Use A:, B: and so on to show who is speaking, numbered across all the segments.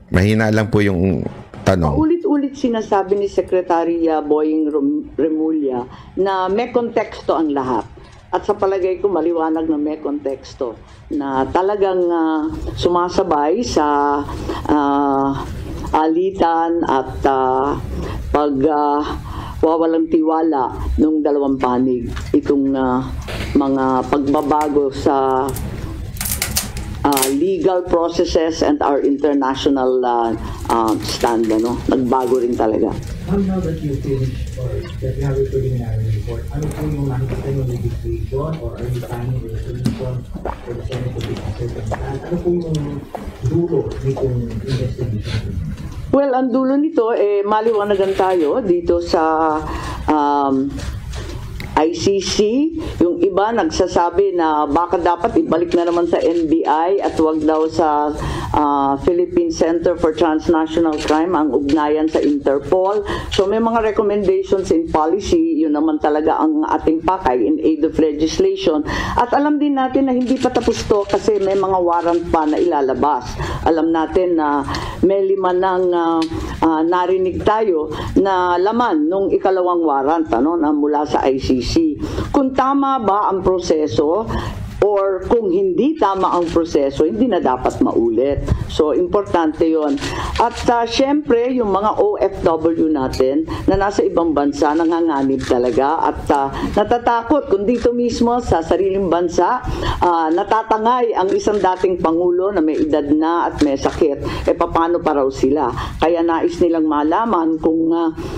A: Mahina lang po yung tanong.
B: Paulit-ulit sinasabi ni Secretary Boying Remulla na may konteksto ang lahat. At sa palagay ko, maliwanag na may konteksto na talagang sumasabay sa alitan at wawalang tiwala ng dalawang panig itong mga pagbabago sa legal processes and our international stand, nagbago rin talaga.
C: Now that you finished or that you have a preliminary report, ano po yung nakikita yung legislation or are you planning a resolution for the Senate to be considered? Ano po yung dulo nitong investigation?
B: Well, ang dulo nito, maliwanagan tayo dito sa ICC. Yung iba nagsasabi na baka dapat ibalik na naman sa NBI at wag daw sa Philippine Center for Transnational Crime ang ugnayan sa Interpol. So may mga recommendations in policy, yun naman talaga ang ating pakay in aid of legislation. At alam din natin na hindi pa tapos to kasi may mga warrant pa na ilalabas. Alam natin na may 5 nang narinig tayo na laman nung ikalawang warrant na mula sa ICC. Kung tama ba ang proseso or kung hindi tama ang proseso, hindi na dapat maulit. So, importante yon. At syempre, yung mga OFW natin na nasa ibang bansa, nanganganib talaga at natatakot kung dito mismo sa sariling bansa, natatangay ang isang dating Pangulo na may edad na at may sakit. Paano pa raw sila? Kaya nais nilang malaman kung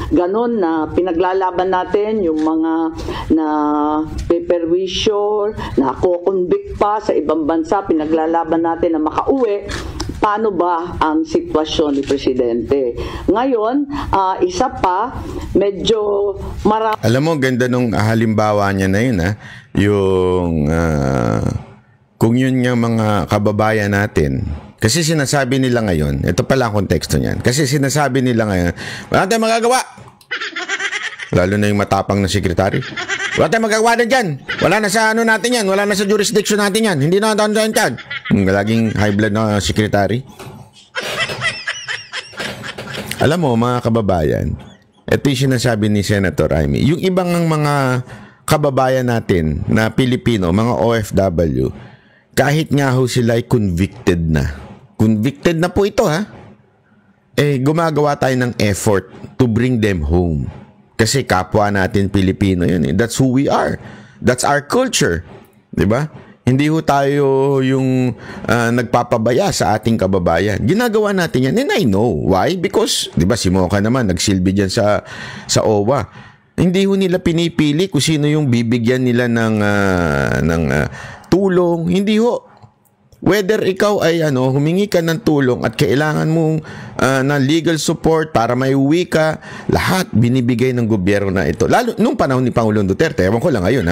B: ganun na pinaglalaban natin yung mga na peperwisyo, na convict pa sa ibang bansa, pinaglalaban natin na makauwi, paano ba ang sitwasyon ni Presidente? Ngayon, isa pa, medyo marami.
A: Alam mo, ganda nung halimbawa niya na yun, yung kung yun nga mga kababayan natin, kasi sinasabi nila ngayon, ito pala ang konteksto niyan, kasi sinasabi nila ngayon, wala tayong magagawa. Lalo na yung matapang na sekretary. Wala tayong magagawa na dyan. Wala na sa ano natin yan. Wala na sa jurisdiction natin yan. Hindi na natin yan. Laging high blood na sekretary. Alam mo, mga kababayan, ito yung sinasabi ni Senator Amy. Yung ibang mga kababayan natin na Pilipino, mga OFW, kahit nga ho sila ay convicted na. Convicted na po ito, gumagawa tayo ng effort to bring them home. Kasi kapwa natin Pilipino yun. That's who we are. That's our culture. Diba? Hindi ho tayo yung nagpapabaya sa ating kababayan. Ginagawa natin yan. And I know. Why? Because, diba, si Mocha naman, nagsilbi dyan sa OWA. Hindi ho nila pinipili kung sino yung bibigyan nila ng tulong. Hindi ho. Whether ikaw ay humingi ka ng tulong at kailangan mong na legal support para maiuwi ka, lahat binibigay ng gobyerno na ito. Lalo nung panahon ni Pangulong Duterte, ewan ko lang ngayon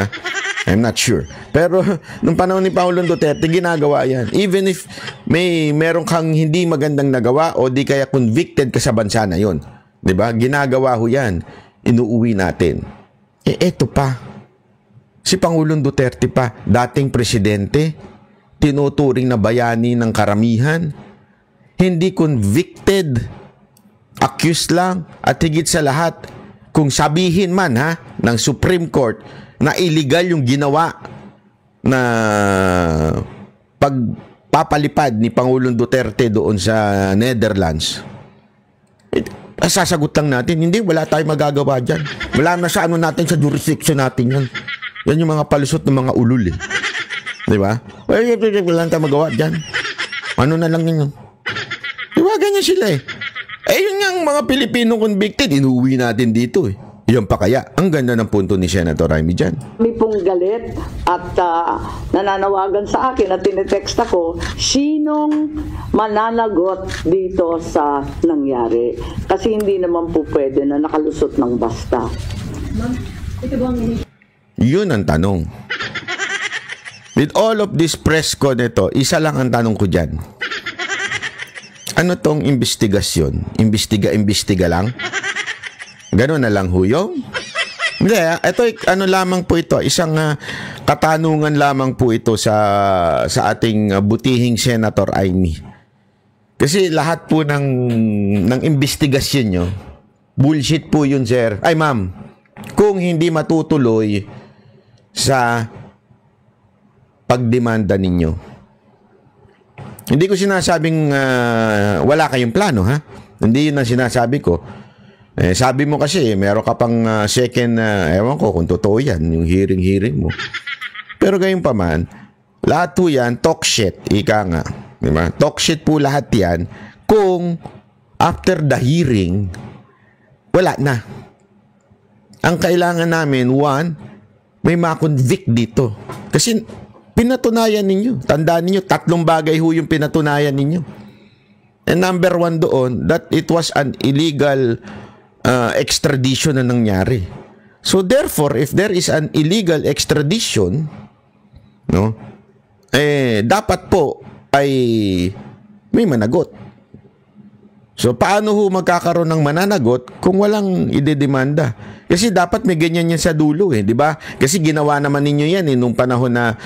A: I'm not sure. Pero nung panahon ni Pangulong Duterte, ginagawa yan. Even if meron kang hindi magandang nagawa o di kaya convicted ka sa bansa na yon, 'di ba? Ginagawa ho yan. Inuuwi natin. Eto pa. Si Pangulong Duterte pa, dating presidente, tinuturing na bayani ng karamihan, hindi convicted, accused lang, at higit sa lahat, kung sabihin man ng Supreme Court na illegal yung ginawa na pagpapalipad ni Pangulong Duterte doon sa Netherlands, sasagot lang natin, hindi, wala tayong magagawa dyan. Wala na sa natin, sa jurisdiction natin yan. Yan yung mga palusot ng mga ulul Diba? Wala tayong magawa dyan. Ano na lang yun? Diba? Ganyan sila yun yung mga Pilipino convicted, inuwi natin dito Yan pa kaya. Ang ganda ng punto ni Senator Amy dyan.
B: May pong galit at nananawagan sa akin at tinetext ako, sinong mananagot dito sa nangyari? Kasi hindi naman po pwede na nakalusot ng basta.
A: Yun ang tanong. With all of this press ko nito, isa lang ang tanong ko dyan. Ano tong investigasyon? Imbestiga lang? Gano'n na lang huyong? Hindi, ito lamang po ito, isang katanungan lamang po ito sa ating butihing Senator Amy. Kasi lahat po ng investigasyon nyo, bullshit po yun, sir. Ay, ma'am, kung hindi matutuloy sa pagdemanda ninyo. Hindi ko sinasabing wala kayong plano, ha? Hindi yun ang sinasabi ko. Sabi mo kasi, meron ka pang second, ewan ko kung totoo yan, yung hearing mo. Pero gayon pa man, lahat po yan, talk shit, ika nga. Diba? Talk shit po lahat yan kung after the hearing, wala na. Ang kailangan namin, one, may makonvict dito. Kasi pinatunayan ninyo. Tandaan ninyo, 3 bagay ho yung pinatunayan ninyo. And number 1 doon, that it was an illegal extradition na nangyari. So therefore, if there is an illegal extradition, no, dapat po ay may managot. So paano ho magkakaroon ng mananagot kung walang idedemanda? Kasi dapat may ganyan yan sa dulo, di ba? Kasi ginawa naman ninyo yan nung panahon na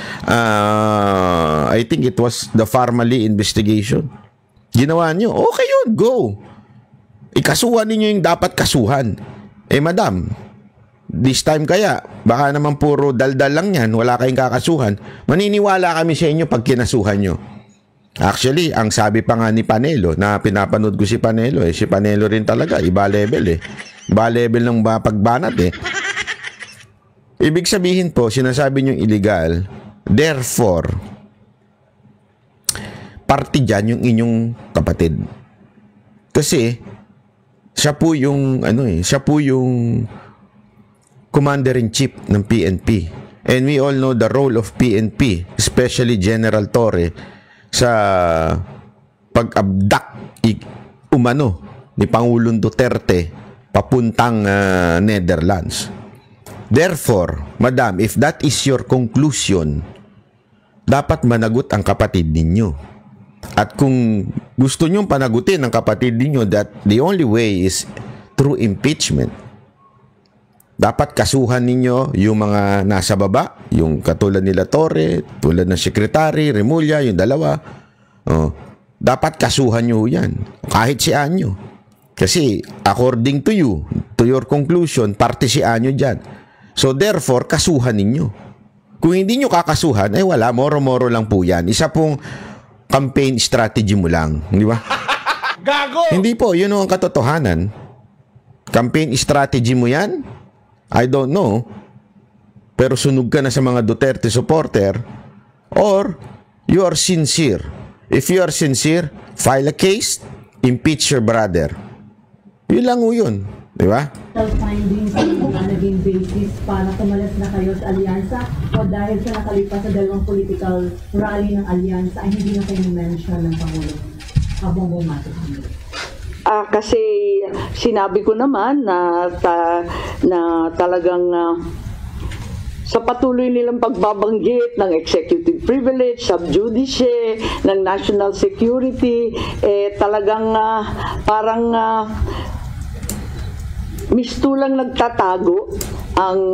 A: I think it was the Farmally investigation. Ginawa nyo, okay yun, go. Ikasuhan ninyo yung dapat kasuhan. Madam, this time kaya, baka naman puro daldal lang yan, wala kayong kakasuhan. Maniniwala kami sa inyo pag kinasuhan nyo. Actually, ang sabi pa nga ni Panelo, na pinapanood ko si Panelo, si Panelo rin talaga, iba level Iba level ng pagbanat Ibig sabihin po, sinasabi nyo illegal, therefore, party dyan yung inyong kapatid. Kasi, siya po yung, siya po yung commander-in-chief ng PNP. And we all know the role of PNP, especially General Torre, sa pag-abduct umano ni Pangulong Duterte papuntang Netherlands. Therefore, madam, if that is your conclusion, dapat managot ang kapatid ninyo. At kung gusto nyong panagutin ang kapatid ninyo, that the only way is through impeachment. Dapat kasuhan ninyo yung mga nasa baba, yung katulad nila Torre, tulad ng Secretary, Remulla, yung dalawa. Dapat kasuhan nyo yan. Kahit si Anyo. Kasi according to you, to your conclusion, parte si Anyo dyan. So therefore, kasuhan ninyo. Kung hindi nyo kakasuhan, wala, moro-moro lang po yan. Isa pong campaign strategy mo lang. Di ba?
D: Gago!
A: Hindi po, yun ang katotohanan. Campaign strategy mo yan? I don't know. Pero sunog ka na sa mga Duterte supporter, or you are sincere. If you are sincere, file a case, impeach your brother. Yun lang yun. Di ba?
E: Findings na naging basis para tumalas na kayo sa alyansa o dahil sa nakalipas sa dalawang political rally ng alyansa ay hindi na kayo mention ng Pangulong Bongbong Marcos?
B: Kasi sinabi ko naman na talagang sa patuloy nilang pagbabanggit ng executive privilege, sub judice, ng national security, talagang parang mistulang nagtatago ang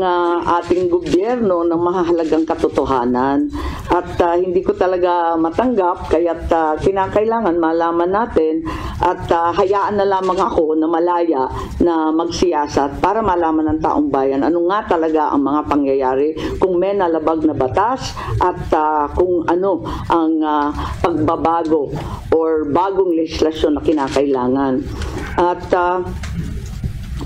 B: ating gobyerno ng mahalagang katotohanan. At hindi ko talaga matanggap, kaya't kinakailangan malaman natin at hayaan na lamang ako na malaya na magsiyasat para malaman ng taong bayan ano nga talaga ang mga pangyayari, kung may nalabag na batas at kung ano ang pagbabago or bagong legislasyon na kinakailangan. At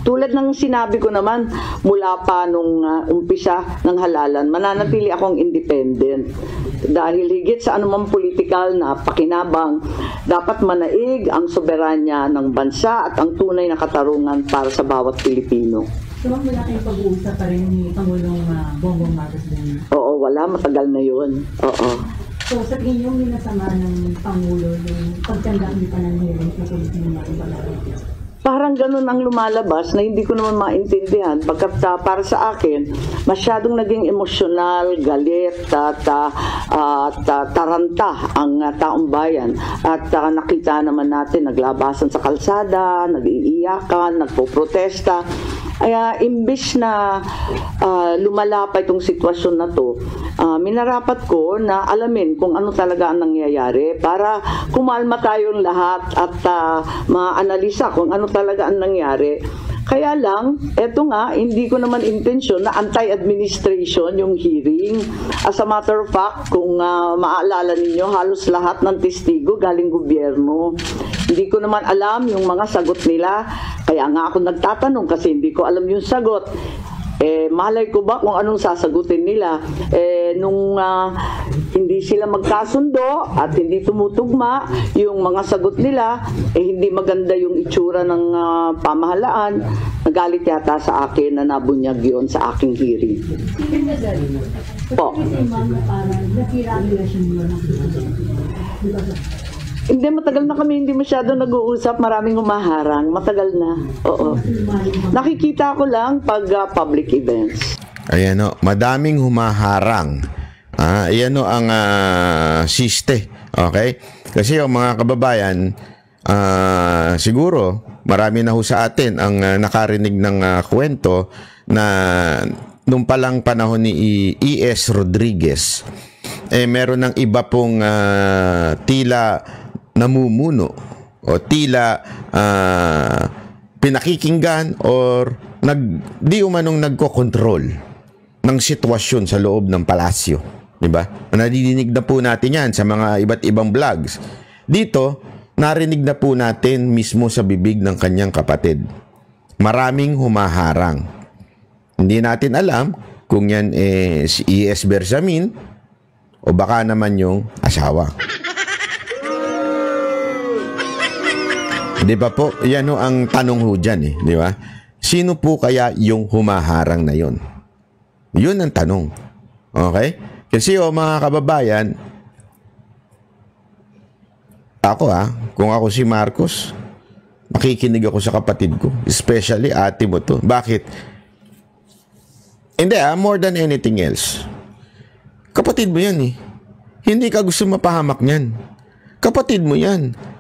B: tulad ng sinabi ko naman, mula pa nung umpisa ng halalan, mananatili akong independent. Dahil higit sa anumang politikal na pakinabang, dapat manaig ang soberanya ng bansa at ang tunay na katarungan para sa bawat Pilipino.
E: So, wala kayong pag-uusap pa rin ni Pangulong Bongbong Marcos din?
B: Oo, wala. Matagal na yun. Oo.
E: So, sa inyong minasama ng Pangulo yung pagtandaan niyo pa ng hearing sa Pilipino natin pag-aarap?
B: Parang ganun ang lumalabas na hindi ko naman maintindihan. Pagkat para sa akin, masyadong naging emosyonal, galit, at taranta ang taong bayan. At nakita naman natin, naglabasan sa kalsada, nag-iiyakan, nagpoprotesta. Kaya imbis na lumala pa itong sitwasyon na to, minarapat ko na alamin kung ano talaga ang nangyayari para kumalma tayong lahat at maanalisa kung ano talaga ang nangyari. Kaya lang, eto nga, hindi ko naman intensyon na anti-administration yung hearing. As a matter of fact, kung maaalala ninyo, halos lahat ng testigo galing gobyerno. Hindi ko naman alam yung mga sagot nila. Kaya nga ako nagtatanong kasi hindi ko alam yung sagot. Malay ko ba kung anong sasagutin nila? Nung hindi sila magkasundo at hindi tumutugma yung mga sagot nila, hindi maganda yung itsura ng pamahalaan, nagalit yata sa akin na nabunyag yun sa aking hearing. Po. Hindi, matagal na kami hindi masyado nag-uusap, maraming humaharang, matagal na. Oo. Nakikita ko lang pag public events.
A: Ayan o, madaming humaharang. Ayan o ang siste. Okay? Kasi yung mga kababayan, siguro, marami na ho sa atin ang nakarinig ng kwento na nung palang panahon ni E.S. Rodriguez, meron ng iba pong tila namumuno o tila pinakikinggan or di umanong nagko-control ng sitwasyon sa loob ng palasyo, di ba? Nadidinig na po natin yan sa mga iba't ibang vlogs. Dito, narinig na po natin mismo sa bibig ng kanyang kapatid. Maraming humaharang. Hindi natin alam kung yan si E.S. Bersamin o baka naman yung asawa. Di ba po? Yan o ang tanong ho dyan eh. Di ba? Sino po kaya yung humaharang na yon? Yun ang tanong. Okay? Kasi mga kababayan, ako kung ako si Marcos, makikinig ako sa kapatid ko. Especially ate mo to. Bakit? Hindi more than anything else. Kapatid mo yan eh. Hindi ka gusto mapahamak niyan. Kapatid mo yan.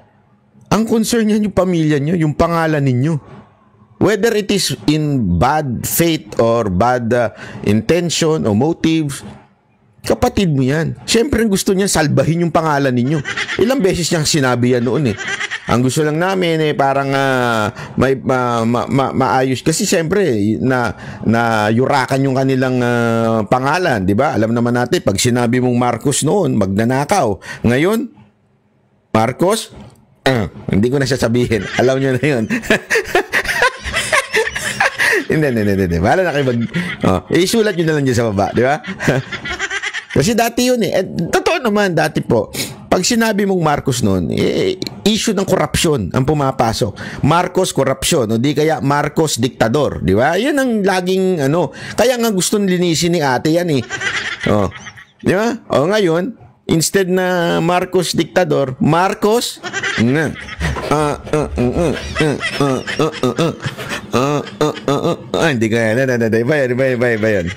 A: Ang concern niyan yung pamilya niyo, yung pangalan ninyo. Whether it is in bad faith or bad intention or motives, kapatid mo yan. Siyempre gusto niya salbahin yung pangalan ninyo. Ilang beses niyang sinabi yan noon eh. Ang gusto lang namin parang maayos. Kasi siyempre na yurakan yung kanilang pangalan, di ba? Alam naman natin, pag sinabi mong Marcos noon, magnanakaw. Ngayon, Marcos, hindi ko na siya sabihin. Alam niyo na yun. Hindi. Bahala na kayo isulat nyo na lang dyan sa baba, di ba? Kasi dati yun eh. Totoo naman, dati po. Pag sinabi mong Marcos noon, issue ng korupsyon ang pumapasok. Marcos korupsyon, o di kaya Marcos diktador, di ba? Yan ang laging Kaya nga gusto linisin ni ate yan eh. Di ba? O ngayon, instead na Marcos diktador, Marcos hindi kaya iba yan.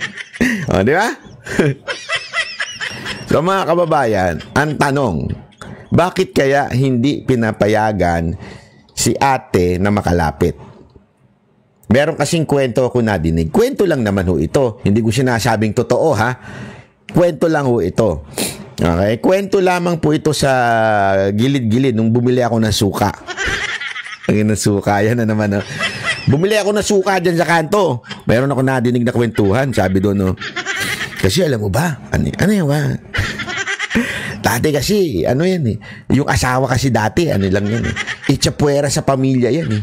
A: Di ba? So mga kababayan, ang tanong, bakit kaya hindi pinapayagan si ate na makalapit? Meron kasing kwento ako nadinig. Kwento lang naman ho ito. Hindi ko sinasabing totoo ha. Kwento lang ho ito. Okay? Kwento lamang po ito sa gilid-gilid nung bumili ako ng suka. Ang suka, yan na naman. Bumili ako ng suka dyan sa kanto. Meron ako nadinig na kwentuhan. Sabi doon, kasi alam mo ba? Ano yan ba? Dati kasi, yan eh. Yung asawa kasi dati, lang yan eh. Itsapuera sa pamilya yan eh.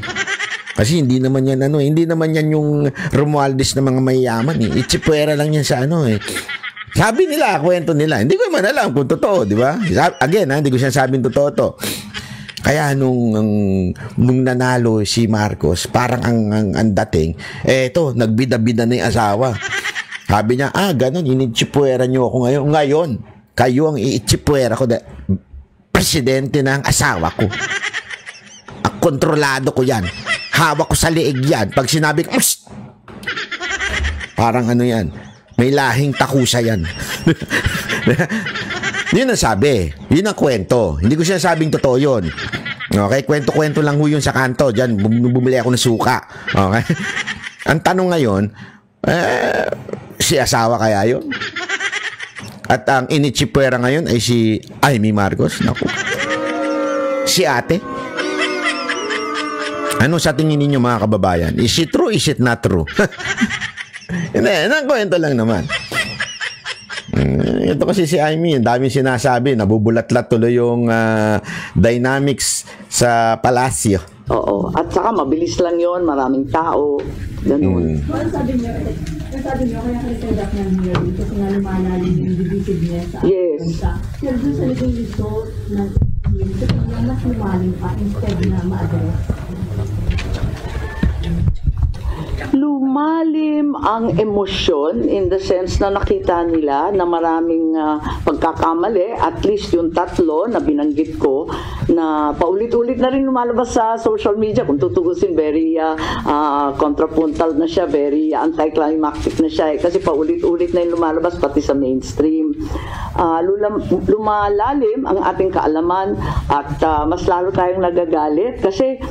A: Kasi hindi naman yan hindi naman yan yung Romualdez na mga mayayaman eh. Itsapuera lang yan sa eh. Sabi nila, kwento nila. Hindi ko man alam kung totoo, di ba? Again, hindi ko sinasabing totoo to. Kaya nung nanalo si Marcos, parang ang dating, eto, nagbida-bida na yung asawa. Sabi niya, ganun, initsipuera niyo ako ngayon. Ngayon, kayo ang iitsipuera ko. Presidente na ang asawa ko. Kontrolado ko yan. Hawak ko sa liig yan. Pag sinabi ko, parang yan. May lahing takusa yan. Yun ang sabi. Yun ang kwento. Hindi ko siya sabing totoo yun. Okay? Kwento-kwento lang ho yun sa kanto. Diyan, bumili ako ng suka. Okay? Ang tanong ngayon, si asawa kaya yun? At ang inichipwera ngayon ay si Amy Marcos. Naku. Si ate. Ano sa tingin ninyo mga kababayan? Is it true? Is it not true? Hindi, kwento lang naman. Ito kasi si Amy, ang daming sinasabi, nabubulat-lat tuloy yung dynamics sa palasyo.
B: Oo. At saka mabilis lang yon, maraming tao. Ganun.
E: Ano sabi niyo, kaya kalisadak ng hearing kasi nga lumalalim yung divisiveness sa
B: Yes.
E: bansa. Pero doon sa naging result ng hearing, kasi nga mas lumalim pa instead na ma-address.
B: Lumalim ang emosyon in the sense na nakita nila na maraming pagkakamali, at least yung tatlo na binanggit ko na paulit-ulit na rin lumalabas sa social media. Kung tutugusin, very contrapuntal na siya, very anticlimactic na siya kasi paulit-ulit na yung lumalabas pati sa mainstream. Lumalalim ang ating kaalaman at mas lalo tayong nagagalit kasi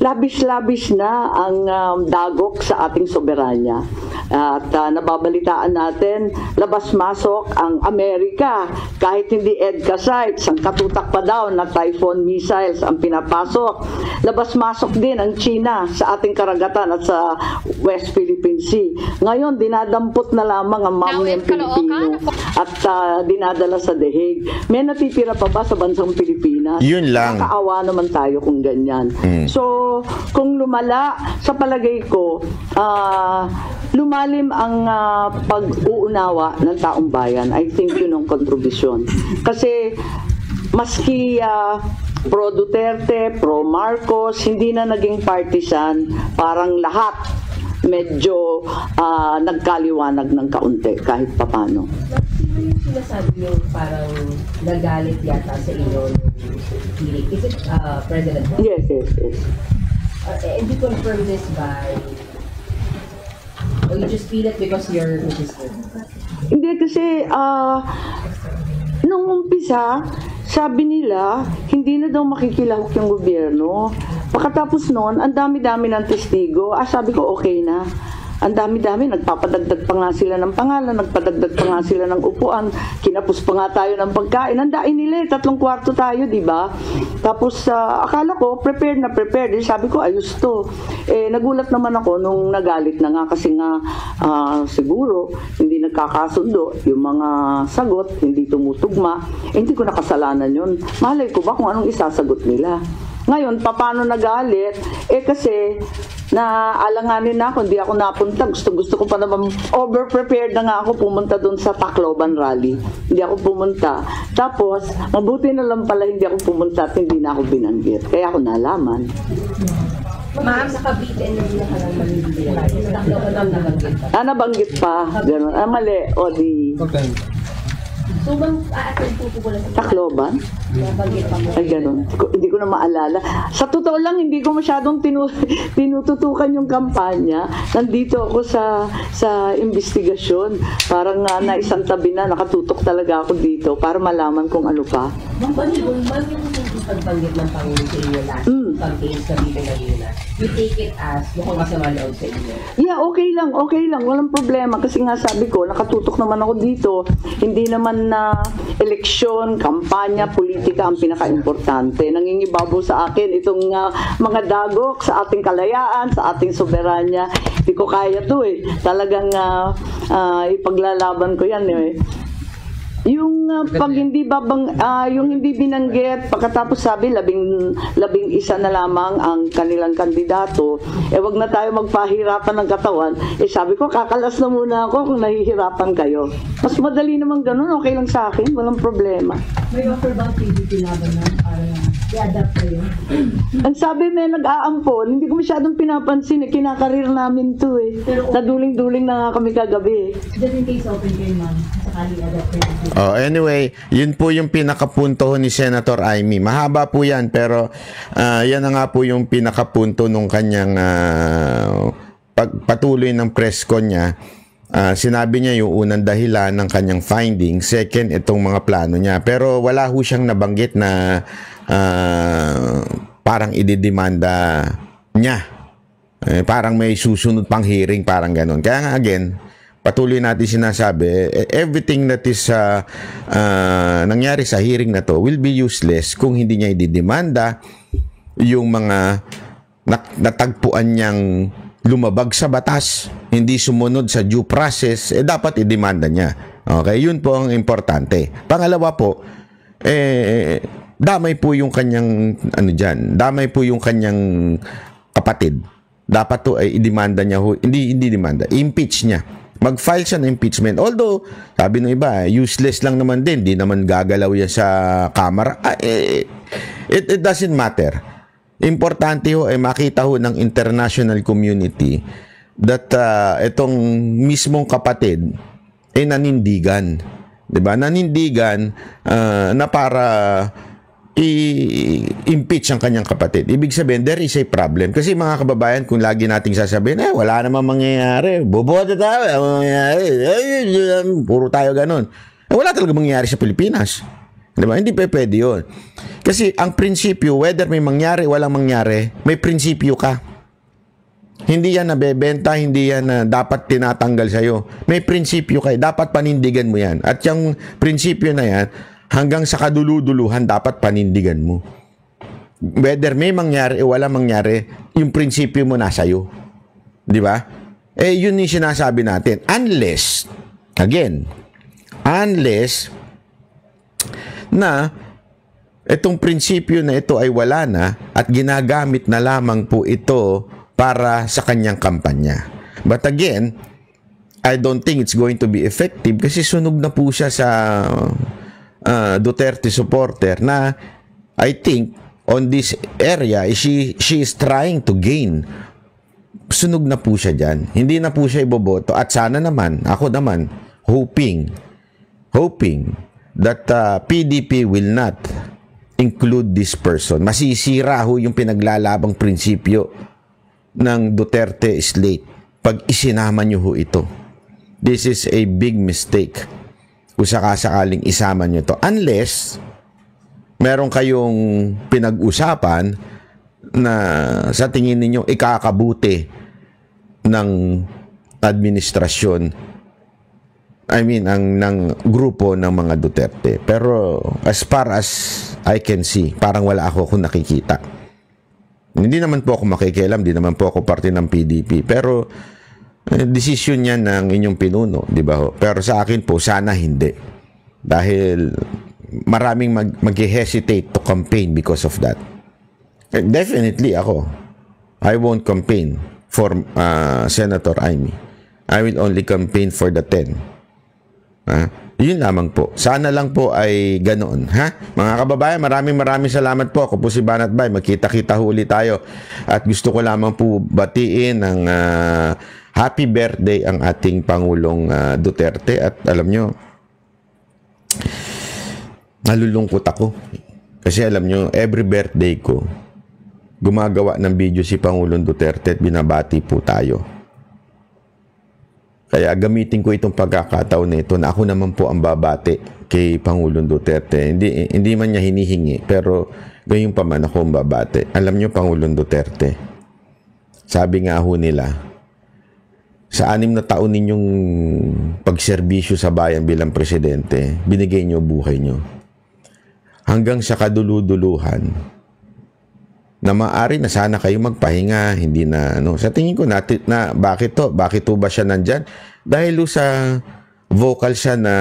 B: labis-labis na ang dagok sa ating soberanya. At nababalitaan natin, labas-masok ang Amerika. Kahit hindi EDCA sites, ang katutak pa daw na Typhoon missiles ang pinapasok. Labas-masok din ang China sa ating karagatan at sa West Philippine Sea. Ngayon, dinadampot na lamang ang mamayang Pilipino at dinadala sa The Hague. May natitira pa ba sa bansang Pilipinas?
A: Yun lang.
B: Nakakaawa naman tayo kung ganyan. So, kung lumala, sa palagay ko, lumalim ang pag-uunawa ng taong bayan. I think yun ang kontribusyon. Kasi, maski pro Duterte, pro Marcos, hindi na naging partisan, parang lahat medyo nagkaliwanag ng kaunti kahit papano.
D: Sino yung sinasabi yung parang nagalit yata sa inyo yung hearing? Is it President Trump?
B: Yes.
D: And you confirm this by, or you just feel it because you're registered?
B: Hindi kasi nung umpisa, sabi nila, hindi na daw makikilahok yung gobyerno. Pagkatapos noon, ang dami-dami ng testigo. Sabi ko, okay na. Ang dami-dami, nagpapadagdag pa nga sila ng pangalan, nagpadagdag pa nga sila ng upuan, kinapos pa nga tayo ng pagkain. Handain nila, 3 kwarto tayo, di ba? Tapos, akala ko, prepared na prepared. Sabi ko, ayos to. Nagulat naman ako nung nagalit na nga kasi nga, siguro, hindi nagkakasundo. Yung mga sagot, hindi tumutugma. Hindi ko nakasalanan yun. Malay ko ba kung anong isasagot nila? Ngayon, paano nagalit? Kasi, naalanganin na ako, hindi ako napunta. Gusto ko pa naman, over-prepared na nga ako pumunta doon sa Tacloban rally. Hindi ako pumunta. Tapos, mabuti na lang pala hindi ako pumunta at hindi na ako binanggit. Kaya ako nalaman.
D: Ma'am, sa Cavite, hindi na ka lang manibigyan. Sa Tacloban lang nabanggit pa.
B: Nabanggit pa. Ganun. Mali. O di...
D: So, bang a-attend po ko lang sa
B: Tacloban?
D: nabanggit pa mo?
B: Ay, ganun. Hindi ko na maalala. Sa totoo lang, hindi ko masyadong tinututukan yung kampanya. Nandito ako sa investigasyon. Parang naisang tabi na, nakatutok talaga ako dito para malaman kung ano pa.
D: Ma'am, yung pagbanggit ng Pangulo sa inyo last campaign sa Vive Laguna, you take it as mukhang masama loob sa inyo?
B: Yeah, okay lang. Walang problema. Kasi nga sabi ko, nakatutok naman ako dito. Hindi naman na eleksyon, kampanya, politika ang pinaka-importante. Nangingibabaw sa akin itong mga dagok sa ating kalayaan, sa ating soberanya. Hindi ko kaya to Talagang ipaglalaban ko yan Yung pag hindi yung hindi binanggit, pagkatapos sabi 11 na lamang ang kanilang kandidato, wag na tayo magpahirapan ng katawan. Sabi ko, kakalas na muna ako kung nahihirapan kayo. Mas madali naman ganun, okay lang sa akin, walang problema.
E: May offer bang PDP laban na para i-adapt kayo?
B: Ang sabi may nag-aampon, hindi ko masyadong pinapansin, kinakarir namin to Naduling-duling na nga kami kagabi
E: Just in case open kayo, ma'am, sakali i-adapt kayo.
A: Anyway, yun po yung pinakapunto ni Senator Amy. Mahaba po yan, pero yan na nga po yung pinakapunto nung kanyang pagpatuloy ng press con niya. Sinabi niya yung unang dahilan ng kanyang findings, second, itong mga plano niya. Pero wala ho siyang nabanggit na parang ididemanda niya Parang may susunod pang hearing, parang ganun. Kaya nga again, patuloy natin sinasabi, everything that is nangyari sa hearing na to will be useless kung hindi niya ididemanda yung mga natagpuan niyang lumabag sa batas, hindi sumunod sa due process, dapat idemanda niya. Okay, yun po ang importante. Pangalawa po, damay po yung kanyang damay po yung kanyang kapatid. Dapat to ay idemanda niya, hindi demanda, impeach niya. Mag-file siya ng impeachment. Although, sabi ng iba, useless lang naman din, di naman gagalaw yan sa Kamara. It doesn't matter. Importante ho ay makita ho ng international community that itong mismong kapatid ay nanindigan. Diba? Nanindigan na para i-impeach ang kanyang kapatid. Ibig sabihin, there is a problem. Kasi mga kababayan, kung lagi nating sasabihin, wala namang mangyayari. Boboto tayo. Puro tayo ganun. Wala talaga mangyayari sa Pilipinas. Diba? Hindi pwede yun. Kasi ang prinsipyo, whether may mangyari, walang mangyari, may prinsipyo ka. Hindi yan nabebenta, hindi yan na dapat tinatanggal sa'yo. May prinsipyo ka. Dapat panindigan mo yan. At yung prinsipyo na yan, hanggang sa kaduluduluhan, dapat panindigan mo. Whether may mangyari o wala mangyari, yung prinsipyo mo nasa'yo. Di ba? Yun yung sinasabi natin. Unless, again, unless na itong prinsipyo na ito ay wala na at ginagamit na lamang po ito para sa kanyang kampanya. But again, I don't think it's going to be effective kasi sunog na po siya sa Duterte supporter na I think on this area she is trying to gain. Sunog na po siya dyan. Hindi na po siya iboboto at sana naman, ako naman, hoping that PDP will not include this person. Masisira ho yung pinaglalabang prinsipyo ng Duterte slate pag isinama nyo ho ito. This is a big mistake kung sakasakaling isama nyo to. Unless meron kayong pinag-usapan na sa tingin ninyo ikakabuti ng administrasyon, ng grupo ng mga Duterte. Pero as far as I can see, parang wala ako kung nakikita. Hindi naman po ako makikialam, hindi naman po ako parte ng PDP. Pero desisyon yan ng inyong pinuno, di ba ho? Pero sa akin po, sana hindi. Dahil maraming mag-hesitate to campaign because of that. Definitely ako, I won't campaign for Senator Amy. I will only campaign for the 10. Yun lamang po. Sana lang po ay ganoon. Mga kababayan, maraming salamat po. Ako po si Banat Bay. Magkita-kita huli tayo. At gusto ko lamang po batiin ng happy birthday ang ating Pangulong Duterte. At alam nyo, nalulungkot ako. Kasi alam nyo, every birthday ko, gumagawa ng video si Pangulong Duterte at binabati po tayo. Kaya gamitin ko itong pagkakataon na ito na ako naman po ang babati kay Pangulong Duterte. Hindi man niya hinihingi, pero gayon pa man ako ang babati. Alam niyo, Pangulong Duterte, sabi nga ho nila, sa 6 na taon ninyong pagserbisyo sa bayan bilang presidente, binigay niyo buhay niyo. Hanggang sa kaduluduluhan, na maaari na sana kayo magpahinga, hindi na sa tingin ko na bakit to ba siya nandyan? Dahil sa vocal siya na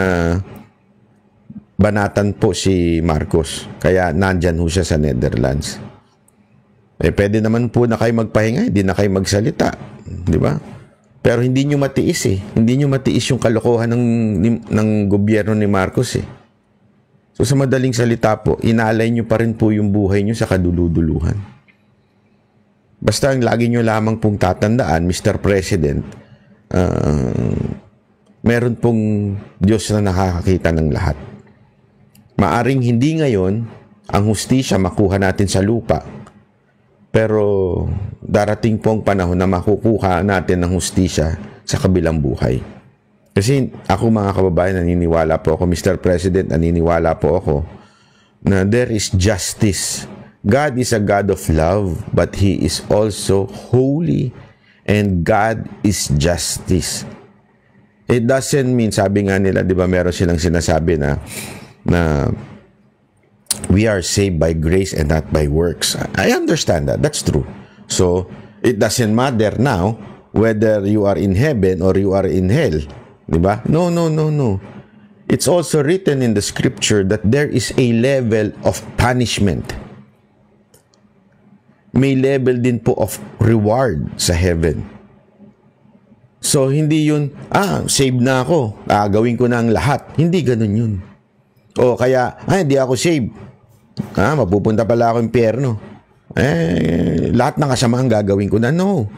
A: banatan po si Marcos, kaya nandyan ho siya sa Netherlands. Pwede naman po na kayo magpahinga, hindi na kayo magsalita, di ba? Pero hindi nyo matiis hindi nyo matiis yung kalokohan ng gobyerno ni Marcos So sa madaling salita po, inaalay nyo pa rin po yung buhay nyo sa kaduluduluhan. Basta ang lagi nyo lamang pong tatandaan, Mr. President, meron pong Diyos na nakakakita ng lahat. Maaring hindi ngayon ang hustisya makuha natin sa lupa, pero darating pong panahon na makukuha natin ng hustisya sa kabilang buhay. Kasi ako, mga kababayan, naniniwala po ako, Mr. President, naniniwala po ako na there is justice. God is a God of love, but He is also holy. And God is justice. It doesn't mean, sabi nga nila, di ba, meron silang sinasabi na we are saved by grace and not by works. I understand that. That's true. So, it doesn't matter now whether you are in heaven or you are in hell. Di ba? No. It's also written in the scripture that there is a level of punishment. May level din po of reward sa heaven. So, hindi yun, saved na ako. Gawin ko na ang lahat. Hindi ganun yun. O kaya, hindi ako saved. Mapupunta pala ako impyerno. Lahat ng kasamaan gagawin ko na. No.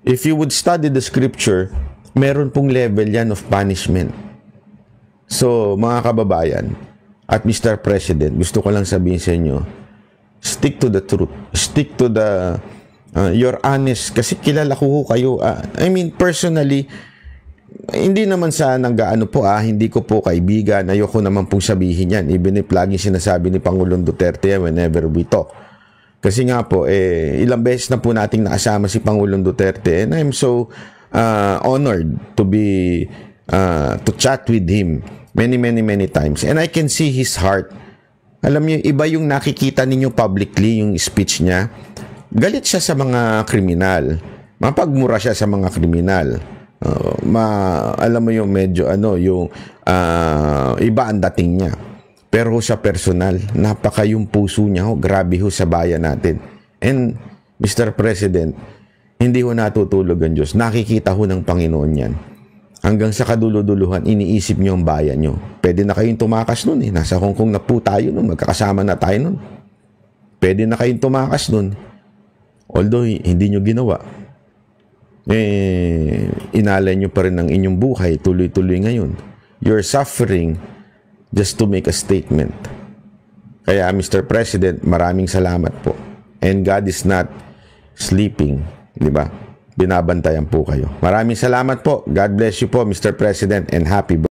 A: If you would study the scripture, meron pong level yan of punishment. So, mga kababayan, at Mr. President, gusto ko lang sabihin sa inyo, stick to the truth. Stick to the, you're honest. Kasi kilala ko kayo. I mean, personally, hindi naman sa nag-ano po, hindi ko po kaibigan. Ayoko naman pong sabihin yan. Even if laging sinasabi ni Pangulong Duterte whenever we talk. Kasi nga po, ilang beses na po nating nakasama si Pangulong Duterte and I'm so honored to be, to chat with him many times. And I can see his heart. Alam niyo, iba yung nakikita ninyo publicly, yung speech niya. Galit siya sa mga kriminal. Mapagmura siya sa mga kriminal. Alam mo yung medyo, yung iba ang dating niya. Pero sa personal, napaka yung puso niya, grabe ho sa bayan natin. And, Mr. President, hindi ho natutulog ang Diyos. Nakikita ho ng Panginoon yan. Hanggang sa kaduluduluhan, iniisip niyo ang bayan niyo. Pwede na kayong tumakas nun Nasa Hong Kong na po tayo nun. Magkakasama na tayo nun. Pwede na kayong tumakas nun. Although, hindi niyo ginawa. Inalay niyo pa rin ang inyong buhay. Tuloy-tuloy ngayon. You're suffering just to make a statement. Kaya, Mr. President, maraming salamat po. And God is not sleeping. Di ba? Binabantayan po kayo. Maraming salamat po. God bless you po, Mr. President, and happy birthday.